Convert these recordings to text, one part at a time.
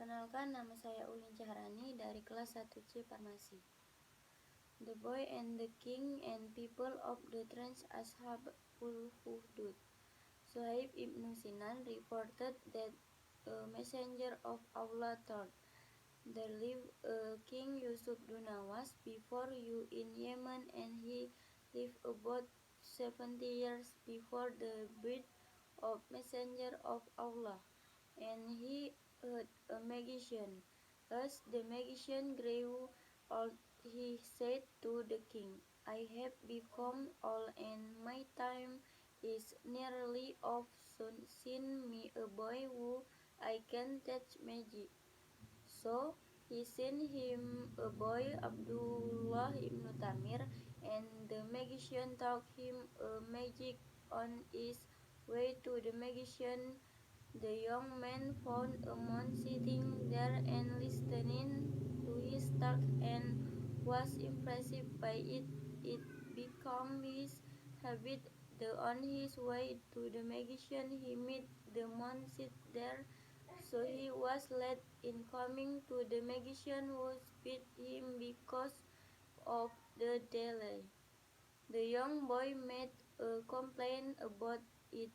Perkenalkan, nama saya Ulin Cahrani dari kelas 1C Farmasi. The boy and the king and people of the trench ASHAB-UL-UKHDUD. Suhaib ibn Sinan reported that a messenger of Allah told, "There lived a king Yusuf Dunawas before you in Yemen, and he lived about 70 years before the birth of messenger of Allah. And he had a magician. As the magician grew old, he said to the king, 'I have become old, and my time is nearly up. So send me a boy who I can teach magic.' So he sent him a boy, Abdullah ibn Tamir, and the magician taught him a magic. On his way to the magician, the young man found a monk sitting there and listening to his talk, and was impressed by it. It became his habit. On his way to the magician, he met the monk sit there, so he was late in coming to the magician, who beat him because of the delay. The young boy made a complaint about it.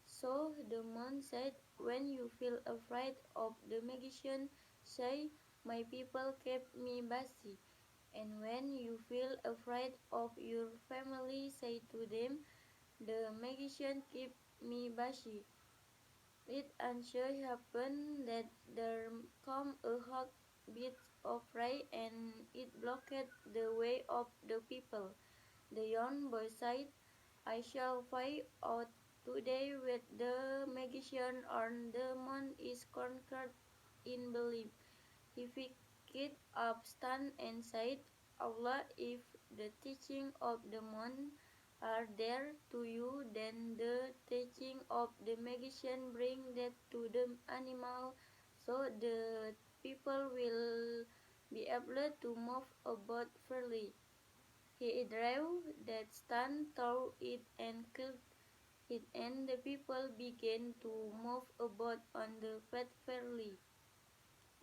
So the monk said, 'When you feel afraid of the magician, say, "My people kept me busy." And when you feel afraid of your family, say to them, "The magician kept me busy." It and so happened that there came a hot beat of rain, and it blocked the way of the people. The young boy said, "I shall find out today with the magician, or the moon is conquered in belief." He picked up stand and said, "Allah, if the teaching of the moon are there to you, then the teaching of the magician bring death to the animal, so the people will be able to move about freely." He drew that stand, threw it, and killed it, and the people began to move about on the path fairly.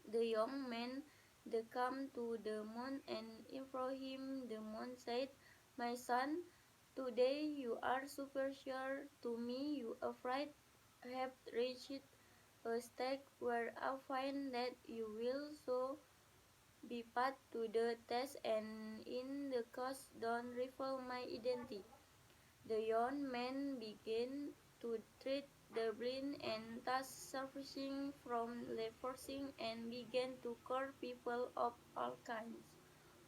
The young man then came to the moon and informed him. The moon said, "My son, today you are superior to me. You afraid have reached a stage where I find that you will so be put to the test, and in the cause don't reveal my identity." The young man began to treat the blind and thus suffering from leprosy, and began to cure people of all kinds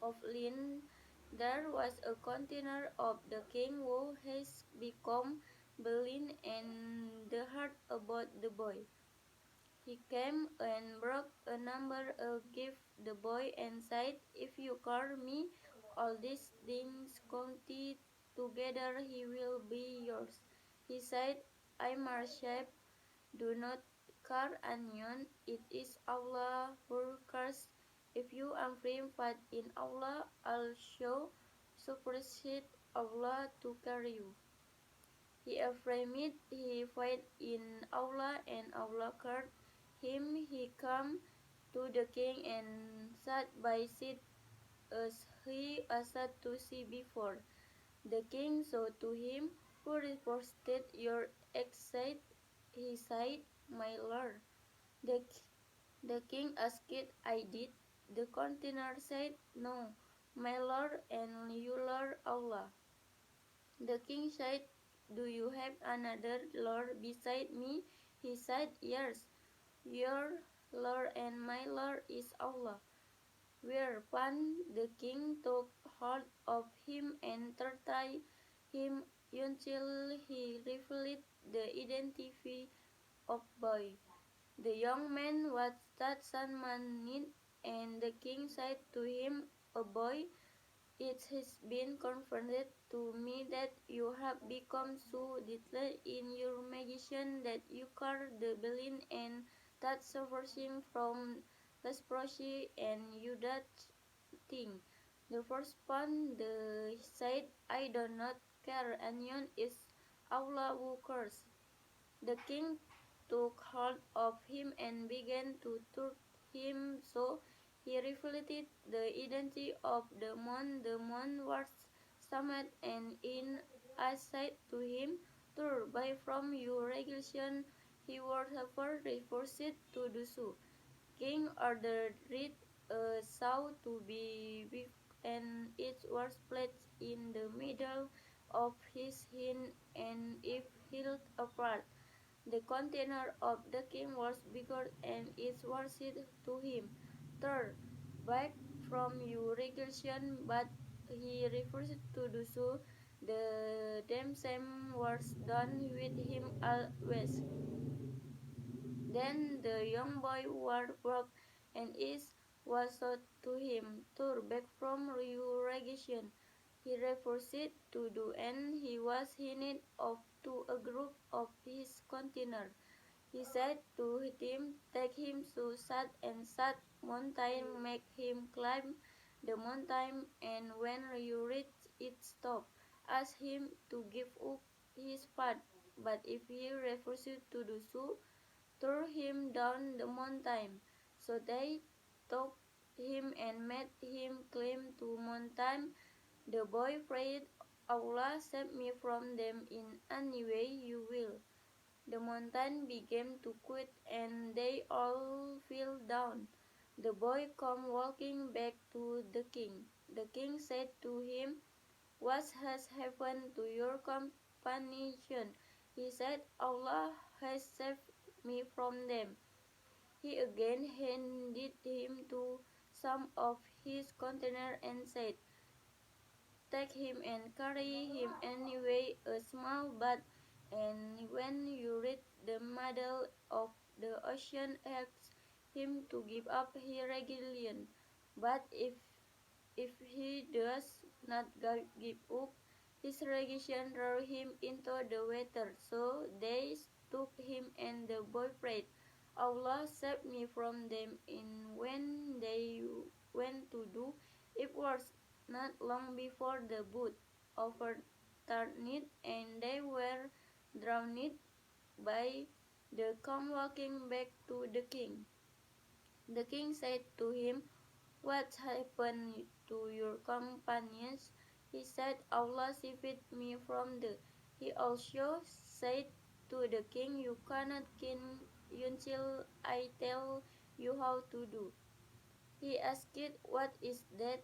of Ulin. There was a counselor of the king who has become blind and heard about the boy. He came and brought a number of gifts the boy, and said, "If you cure me, all these things counted together, he will be yours." He said, "I marshal, do not cure anyone. It is Allah who cures. If you affirm faith in Allah, also supersede Allah to cure you." He affirmed he faith in Allah, and Allah cured him. He came to the king and sat by seat as he used to see before. The king said to him, "Who reported your exit?" He said, "My lord." The king asked, "I did." The counselor said, "No, my lord, and you lord Allah." The king said, "Do you have another lord beside me?" He said, "Yes, your lord and my lord is Allah." Whereupon the king took hold of him and tortured him until he revealed the identity of boy. The young man was that man need, and the king said to him, "A boy, it has been confirmed to me that you have become so deadly in your magician that you cure the blind and that suffering from leprosy, and you that thing." The first one said, "I do not care anyone, is Allah who cures." The king took hold of him and began to torture him. So he revealed the identity of the moon. The moon was summoned, and in I said to him, "Turn by from your regulation." He was however refused to do so. King ordered a sow to be whipped, and it was placed in the middle of his hand, and it held apart. The container of the king was bigger, and it was said to him, "Turn back from your regulation," but he refused to do so. The same was done with him always. Then the young boy was brought, and it was said to him, "Turn back from your regulation." He refused to do, and he was handed off to a group of his container. He said to him, "Take him to such and such mountain, make him climb the mountain, and when you reach its top, ask him to give up his path. But if he refuses to do so, threw him down the mountain." So they took him and made him climb to mountain. The boy prayed, "Allah, save me from them in any way you will." The mountain began to quake, and they all fell down. The boy came walking back to the king. The king said to him, "What has happened to your companion?" He said, "Allah has saved me from them." He again handed him to some of his container and said, "Take him and carry him anyway a small boat, and when you reach the middle of the ocean, ask him to give up his rebellion. But if he does not give up his religion, throw him into the water." So they took him, and the boy prayed, "Allah, save me from them." And when they went to do, it was not long before the boat overturned, and they were drowned by the calm walking back to the king. The king said to him, "What happened to your companions?" He said, "Allah saved me from the." He also said to the king, "You cannot kill until I tell you how to do." He asked, "What is that?"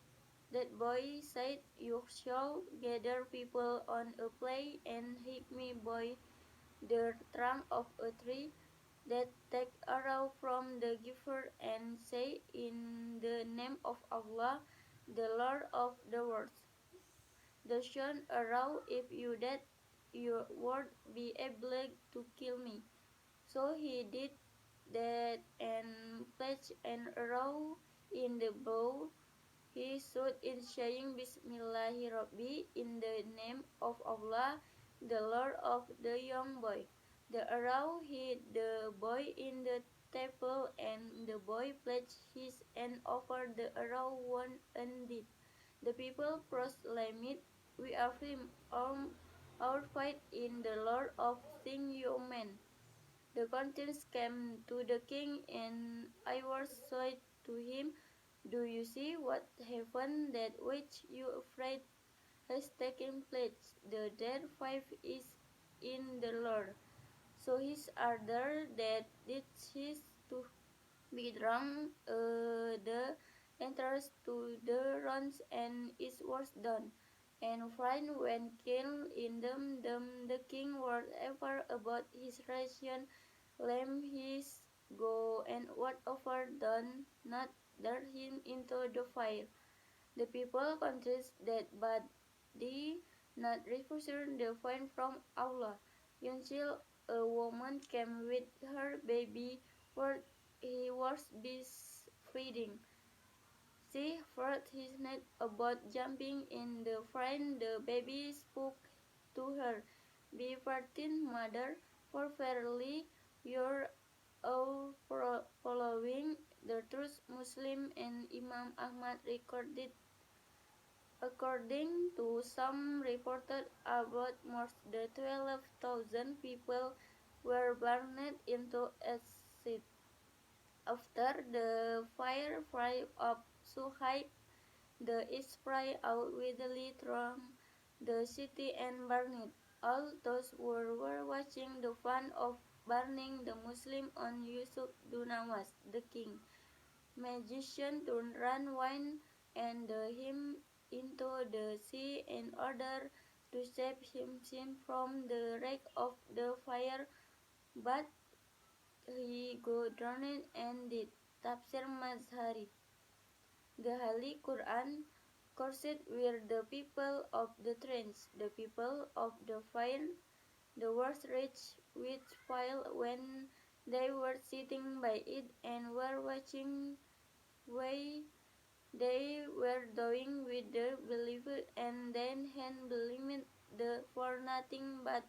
That boy said, "You shall gather people on a plain and hit me by the trunk of a tree, that take a row from the giver, and say, 'In the name of Allah, the Lord of the worlds.' The son a row, if you that you would be able to kill me." So he did that and placed an arrow in the bow. He stood in saying, "Bismillahirrahmanirrahim," in the name of Allah, the Lord of the young boy. The arrow hit the boy in the temple, and the boy placed his hand over the arrow, wound indeed. The people proclaimed, "We are free, our faith in the Lord of things human." The contents came to the king, and I was said to him, "Do you see what happened? That which you afraid has taken place. The dead faith is in the Lord." So his order that did cease to be drunk the entrance to the runs, and it was done. And friend when killed in them, the king was ever about his ration, lamb his go, and whatever done not dare him into the fire. The people confessed that, but they not refusing the fine from Allah, until a woman came with her baby, where he was breastfeeding. She felt his neck about jumping in the frame. The baby spoke to her, "Be frightened, mother, for verily you're all following the truth." Muslim and Imam Ahmad recorded. According to some reported, about more than 12,000 people were burned into acid. After the fire fry up so high, the it spread out widely throughout the city and burned it. All those who were watching the fun of burning the Muslim on Yusuf Dunawas, the king, magician to run wine and him into the sea in order to save him from the wreck of the fire, but he got drowned and did. Tafsir Mazhari. The Holy Quran cursed were the people of the trench, the people of the fire, the worst rich with fire when they were sitting by it and were watching way they were doing with the believer and then had believed the for nothing but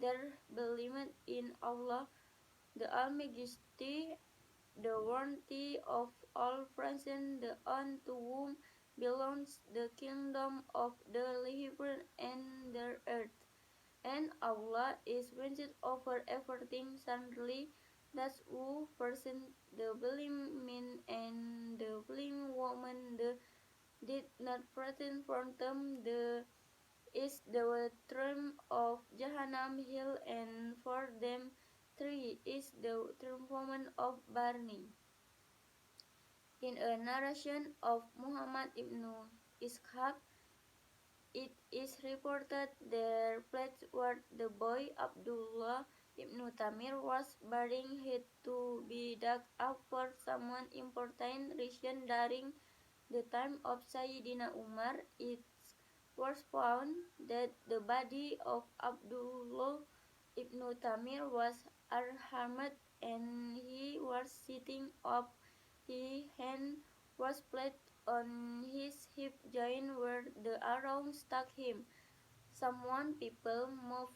their believed in Allah, the Almighty, the worthy of all present, the one to whom belongs the kingdom of the living and the earth. And Allah is winged over everything suddenly. That's who person the believing man and the believing woman the did not pretend from them the is the term of Jahannam hill and for them three is the triumphant of burning. In a narration of Muhammad ibn Ishaq, it is reported their place where the boy Abdullah ibn Tamir was burying had to be dug up for someone important reason during the time of Sayyidina Umar. It was found that the body of Abdullah ibn Tamir was unharmed and he was sitting up. His hand was placed on his hip joint where the arrow struck him. Someone people moved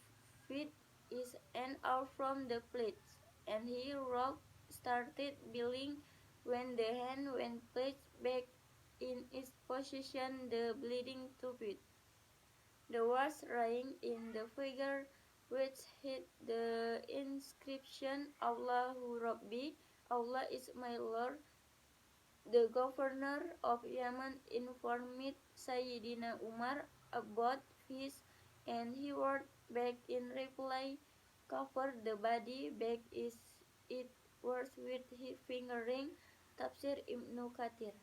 his hand out from the plates, and his rock started bleeding. When the hand went placed back in its position, the bleeding stopped. The words written in the figure, which had the inscription Allahu Rabbi, Allah is my Lord. The governor of Yemen informed Sayyidina Umar about this, and he wrote back in reply, cover the body back is it was with his finger ring. Tafsir Ibnu Kathir.